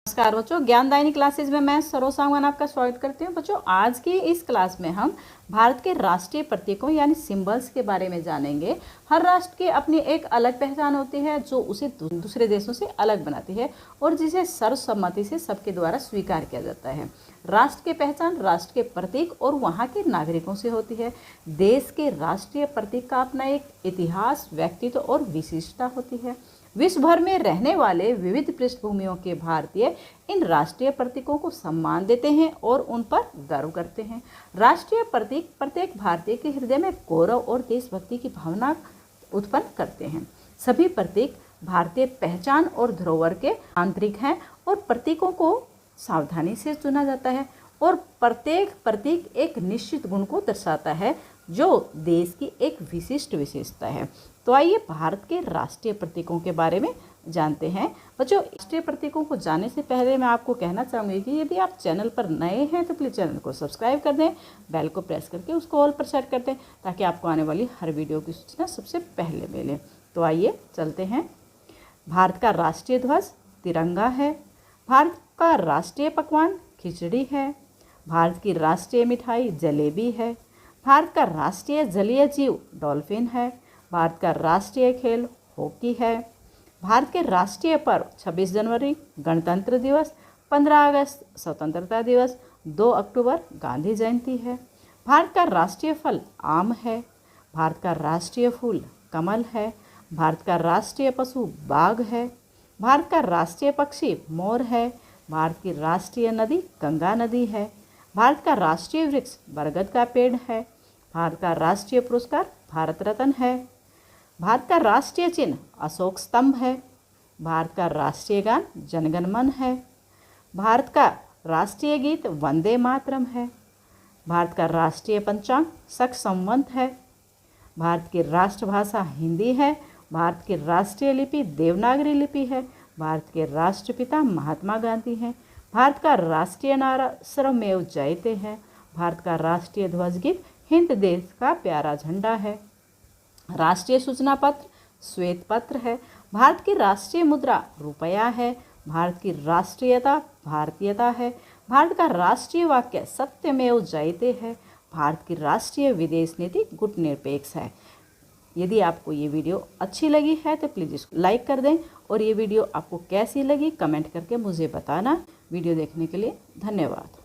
नमस्कार बच्चों, ज्ञानदायिनी क्लासेस में मैं सरोज सांगवान आपका स्वागत करती हूँ। बच्चों, आज की इस क्लास में हम भारत के राष्ट्रीय प्रतीकों यानी सिंबल्स के बारे में जानेंगे। हर राष्ट्र की अपनी एक अलग पहचान होती है जो उसे दूसरे देशों से अलग बनाती है और जिसे सर्वसम्मति से सबके द्वारा स्वीकार किया जाता है। राष्ट्र की पहचान राष्ट्र के प्रतीक और वहाँ के नागरिकों से होती है। देश के राष्ट्रीय प्रतीक का अपना एक इतिहास, व्यक्तित्व और विशिष्टता होती है। विश्व भर में रहने वाले विविध पृष्ठभूमियों के भारतीय इन राष्ट्रीय प्रतीकों को सम्मान देते हैं और उन पर गर्व करते हैं। राष्ट्रीय प्रतीक प्रत्येक भारतीय के हृदय में गौरव और देशभक्ति की भावना उत्पन्न करते हैं। सभी प्रतीक भारतीय पहचान और धरोहर के आंतरिक हैं और प्रतीकों को सावधानी से चुना जाता है और प्रत्येक प्रतीक एक निश्चित गुण को दर्शाता है जो देश की एक विशिष्ट विशेषता है। तो आइए भारत के राष्ट्रीय प्रतीकों के बारे में जानते हैं। बच्चों, राष्ट्रीय प्रतीकों को जानने से पहले मैं आपको कहना चाहूँगी कि यदि आप चैनल पर नए हैं तो प्लीज़ चैनल को सब्सक्राइब कर दें, बेल को प्रेस करके उसको ऑल पर सेट कर दें ताकि आपको आने वाली हर वीडियो की सूचना सबसे पहले मिले। तो आइए चलते हैं। भारत का राष्ट्रीय ध्वज तिरंगा है। भारत का राष्ट्रीय पकवान खिचड़ी है। भारत की राष्ट्रीय मिठाई जलेबी है। भारत का राष्ट्रीय जलीय जीव डॉल्फिन है। भारत का राष्ट्रीय खेल हॉकी है। भारत के राष्ट्रीय पर्व 26 जनवरी गणतंत्र दिवस, 15 अगस्त स्वतंत्रता दिवस, 2 अक्टूबर गांधी जयंती है। भारत का राष्ट्रीय फल आम है। भारत का राष्ट्रीय फूल कमल है। भारत का राष्ट्रीय पशु बाघ है। भारत का राष्ट्रीय पक्षी मोर है। भारत की राष्ट्रीय नदी गंगा नदी है। भारत का राष्ट्रीय वृक्ष बरगद का पेड़ है। भारत का राष्ट्रीय पुरस्कार भारत रत्न है। भारत का राष्ट्रीय चिन्ह अशोक स्तंभ है। भारत का राष्ट्रीय गान जनगण मन है। भारत का राष्ट्रीय गीत वंदे मातरम है। भारत का राष्ट्रीय पंचांग शक संवत है। भारत की राष्ट्रभाषा हिंदी है। भारत की राष्ट्रीय लिपि देवनागरी लिपि है। भारत के राष्ट्रपिता महात्मा गांधी हैं। भारत का राष्ट्रीय नारा सर्वमेव जयते है। भारत का राष्ट्रीय ध्वज गीत हिंद देश का प्यारा झंडा है। राष्ट्रीय सूचना पत्र श्वेत पत्र है। भारत की राष्ट्रीय मुद्रा रुपया है। भारत की राष्ट्रीयता भारतीयता है। भारत का राष्ट्रीय वाक्य सत्यमेव जयते है। भारत की राष्ट्रीय विदेश नीति गुटनिरपेक्ष है। यदि आपको ये वीडियो अच्छी लगी है तो प्लीज़ इसको लाइक कर दें और ये वीडियो आपको कैसी लगी कमेंट करके मुझे बताना। वीडियो देखने के लिए धन्यवाद।